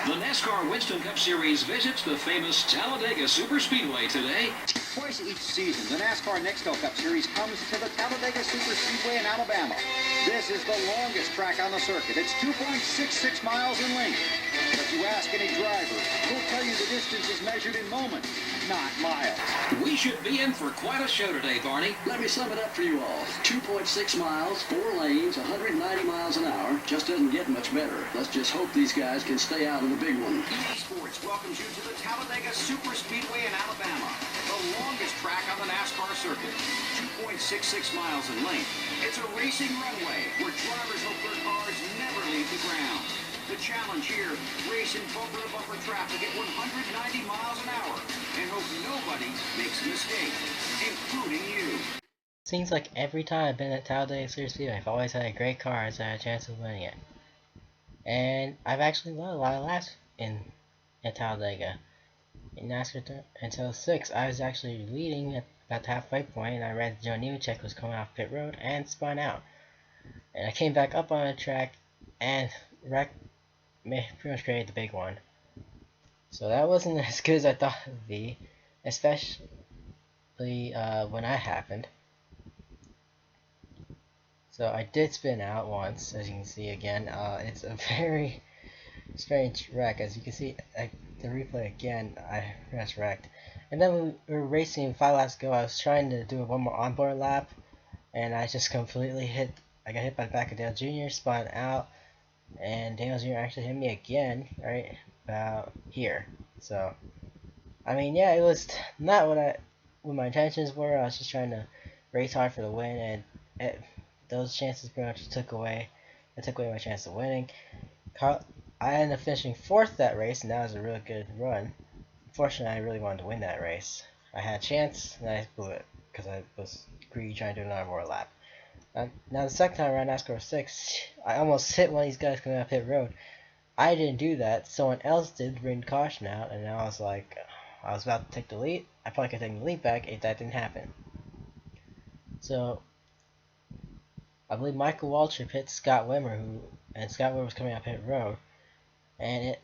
The NASCAR Winston Cup Series visits the famous Talladega Superspeedway today. Twice each season, the NASCAR Nextel Cup Series comes to the Talladega Superspeedway in Alabama. This is the longest track on the circuit. It's 2.66 miles in length. But you ask any driver, he'll tell you the distance is measured in moments, not miles. We should be in for quite a show today, Barney. Let me sum it up for you all. 2.6 miles, 4 lanes, 190 miles an hour. Just doesn't get much better. Let's just hope these guys can stay out of the big one. EA Sports welcomes you to the Talladega Superspeedway in Alabama, the longest track on the NASCAR circuit. 2.66 miles in length. It's a racing runway where drivers hope their cars never leave the ground. The challenge here, race in bumper-to-bumper traffic at 190 miles an hour and hope nobody makes a mistake, including you. Seems like every time I've been at Talladega Superspeedway, I've always had a great car so I had a chance of winning it. And I've actually won a lot of laps at Talladega. In NASCAR until 6, I was actually leading at about the halfway point, and I read Joe Nemechek was coming off pit road and spun out. And I came back up on the track and pretty much created the big one. So that wasn't as good as I thought it would be, especially when that happened. So I did spin out once, as you can see again. It's a very strange wreck. As you can see, the replay again, I pretty much wrecked. And then when we were racing 5 laps ago, I was trying to do one more onboard lap, and I just completely I got hit by the back of Dale Jr., spun out, and Dale Jr. actually hit me again, right about here. So, I mean, yeah, it was not what my intentions were. I was just trying to race hard for the win, and those chances pretty much took away my chance of winning. I ended up finishing 4th that race, and that was a really good run. Unfortunately, I really wanted to win that race. I had a chance, and I blew it because I was greedy trying to do another more lap. Now the second time around NASCAR 6, I almost hit one of these guys coming up pit road. I didn't do that. Someone else did bring the caution out, and I was like, I was about to take the lead. I probably could take the lead back if that didn't happen. So I believe Michael Waltrip hit Scott Wimmer, and Scott Wimmer was coming up pit road, and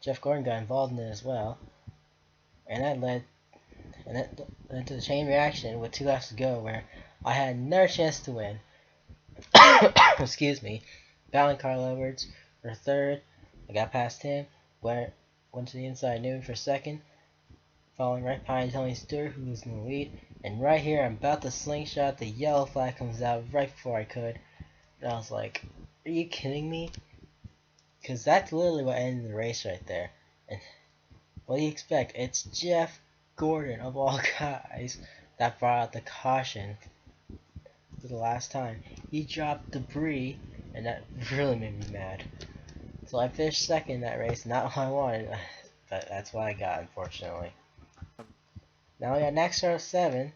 Jeff Gordon got involved in it as well, and that led to the chain reaction with 2 laps to go, where I had another chance to win. Excuse me. Battling Carl Edwards for 3rd. I got past him. Went to the inside noon for 2nd. Following right behind Tony Stewart, who was in the lead. And right here, I'm about to slingshot. The yellow flag comes out right before I could. And I was like, are you kidding me? Because that's literally what ended the race right there. And what do you expect? It's Jeff Gordon, of all guys, that brought out the caution for the last time. He dropped debris, and that really made me mad. So I finished 2nd in that race, not what I wanted, but that's what I got, unfortunately. Now we got NASCAR 7.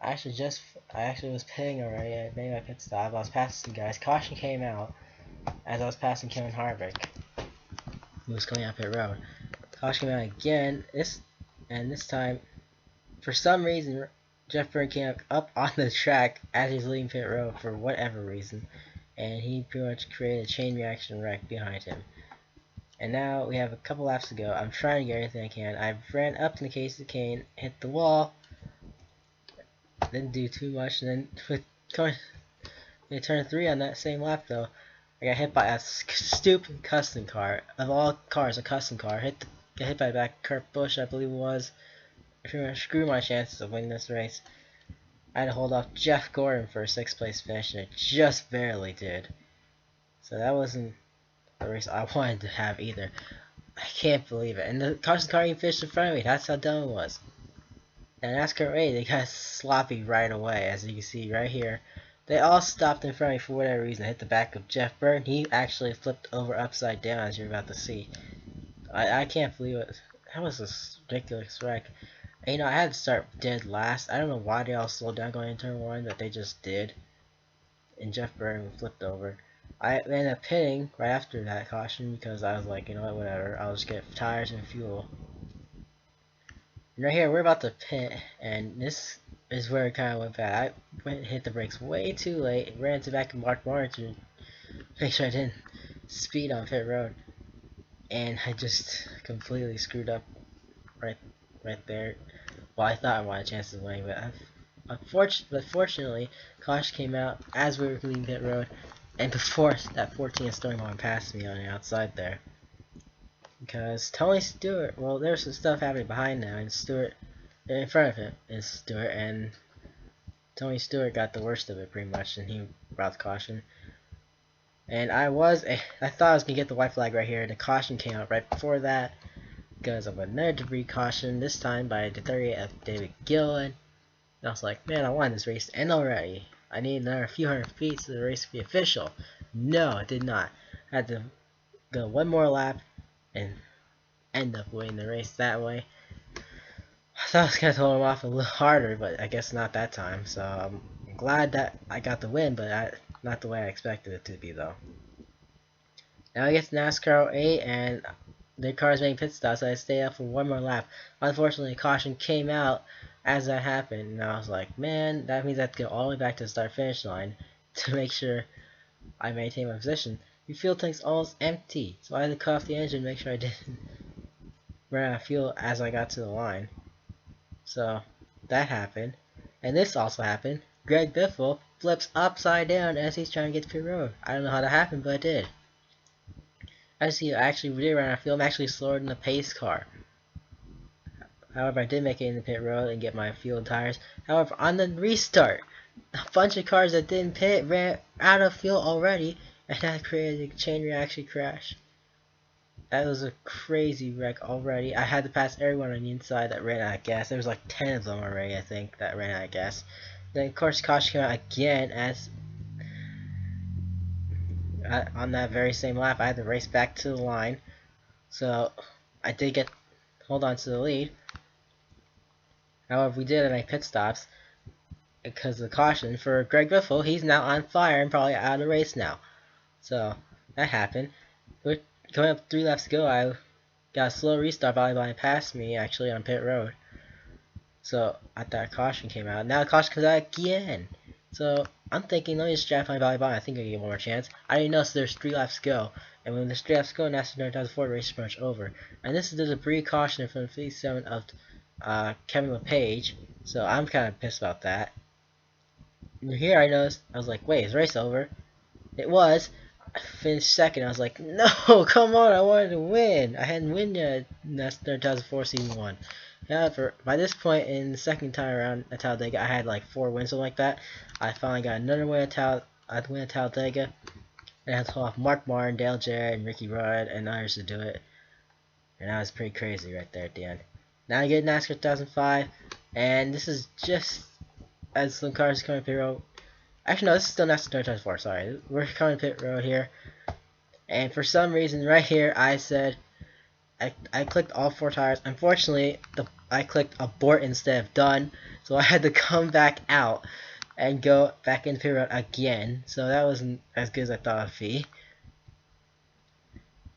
I actually was pitting already. I made my pit stop. I was passing guys. Caution came out as I was passing Kevin Harvick, who was coming out pit road. Caution came out again. This time, for some reason, Jeff Byrne came up on the track as he's leaving pit road for whatever reason, and he pretty much created a chain reaction wreck behind him. And now we have a couple laps to go. I'm trying to get everything I can. I ran up to the case of cane, hit the wall, didn't do too much, and then with turn 3 on that same lap though, I got hit by a stupid custom car. Of all cars, a custom car. Got hit by the back of Kurt Busch, I believe it was. I pretty much screwed my chances of winning this race. I had to hold off Jeff Gordon for a 6th place finish, and it just barely did. So that wasn't a race I wanted to have either. I can't believe it. And the caution car even finished in front of me. That's how dumb it was. And NASCAR 8, they got sloppy right away, as you can see right here. They all stopped in front of me for whatever reason. Hit the back of Jeff Byrne. He actually flipped over upside down, as you're about to see. I can't believe it. That was a ridiculous wreck. And, I had to start dead last. I don't know why they all slowed down going into turn 1, but they just did. And Jeff Byrne flipped over. I ended up pitting right after that caution because I was like, you know what, whatever. I'll just get tires and fuel. And right here, we're about to pit, and this is where it kind of went bad. I hit the brakes way too late, ran to back of Mark Lawrence to make sure I didn't speed on pit road. and I just completely screwed up right there. Well, I thought I wanted a chance of winning, but fortunately, caution came out as we were leaving pit road, and before that 14 Storm going past me on the outside there. Because Tony Stewart, well, there's some stuff happening behind now, and Stewart, in front of him is Stewart, and Tony Stewart got the worst of it pretty much, and he brought the caution. And I thought I was gonna get the white flag right here. The caution came out right before that because of another debris caution, this time by the 38 of David Gillen. And I was like, man, I wanted this race to end already. I need another few hundred feet for the race to be official. No, it did not. I had to go one more lap and end up winning the race that way. I thought I was gonna throw him off a little harder, but I guess not that time. So I'm glad that I got the win, but not the way I expected it to be though. Now I get to NASCAR 08 and the car's making pit stops, so I stay up for one more lap. Unfortunately, caution came out as that happened, and I was like, man, that means I have to go all the way back to the start-finish line to make sure I maintain my position. The fuel tank's almost empty, so I had to cut off the engine to make sure I didn't run out of fuel as I got to the line. So that happened, and this also happened. Greg Biffle flips upside down as he's trying to get to pit road. I don't know how that happened, but it did. As he actually did run out of fuel, I'm actually slower than the pace car. However, I did make it in the pit road and get my fuel and tires. However, on the restart, a bunch of cars that didn't pit ran out of fuel already, and that created a chain reaction crash. That was a crazy wreck already. I had to pass everyone on the inside that ran out of gas. There was like 10 of them already, I think, that ran out of gas. Then, of course, caution came out again as on that very same lap. I had to race back to the line. So, I did hold on to the lead. However, we did make pit stops because of the caution for Greg Biffle. He's now on fire and probably out of the race now. So, that happened. Coming up 3 laps to go, I got a slow restart. Volleyball passed me actually on pit road. So I thought caution came out. Now the caution comes out again. So I'm thinking, let me just stratify volleyball. I think I'll get one more chance. I didn't know, so there's 3 laps to go. And when there's 3 laps to go, NASCAR 2004 race is pretty much over. And this is the debris caution from 57 of Kevin LePage. So I'm kind of pissed about that. And here I noticed, I was like, wait, is the race over? It was. I finished second. I was like, no, come on, I wanted to win. I hadn't won yet in NASCAR 2004 season 1. However, by this point in the second time around at Talladega, I had like 4 wins, something like that. I finally got another win at Talladega. And I had to hold off Mark Martin, Dale Jarrett, and Ricky Rudd, and others to do it. And that was pretty crazy right there at the end. Now I get NASCAR 2005, and this is just as some cars coming to pit road. Actually, no, this is still NASCAR 2004, sorry. We're coming to pit road here. And for some reason, right here, I said, I clicked all 4 tires. Unfortunately, I clicked abort instead of done, so I had to come back out and go back into pit road again. So that wasn't as good as I thought it'd be.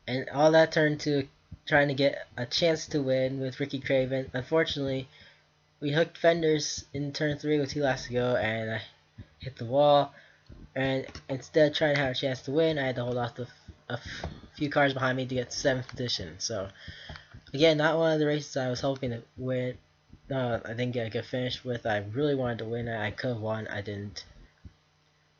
And all that turned to trying to get a chance to win with Ricky Craven. Unfortunately, we hooked fenders in turn 3 with 2 laps to go, and I hit the wall. And instead of trying to have a chance to win, I had to hold off a few cars behind me to get 7th position. So again, not one of the races I was hoping to win. I didn't get a good finish with. I really wanted to win it. I could have won. I didn't.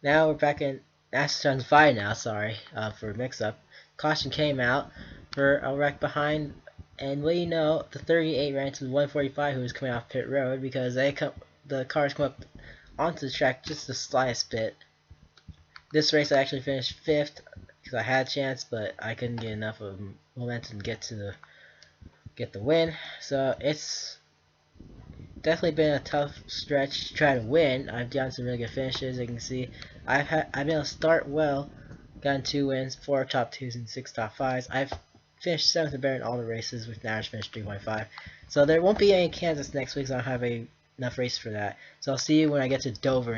Now we're back in NASCAR 2005 now. Sorry for mix-up. Caution came out for a wreck behind, and well, you know, the 38 ran into the 145 who was coming off pit road because the cars come up onto the track just the slightest bit. This race I actually finished 5th because I had a chance, but I couldn't get enough of momentum to get the win. So it's definitely been a tough stretch to try to win. I've done some really good finishes. As you can see, I've been able to start well, gotten 2 wins, 4 top 2s, and 6 top 5s. I've finished 7th and better in all the races with an average finish 3.5. So there won't be any Kansas next week, so I don't have enough race for that. So I'll see you when I get to Dover.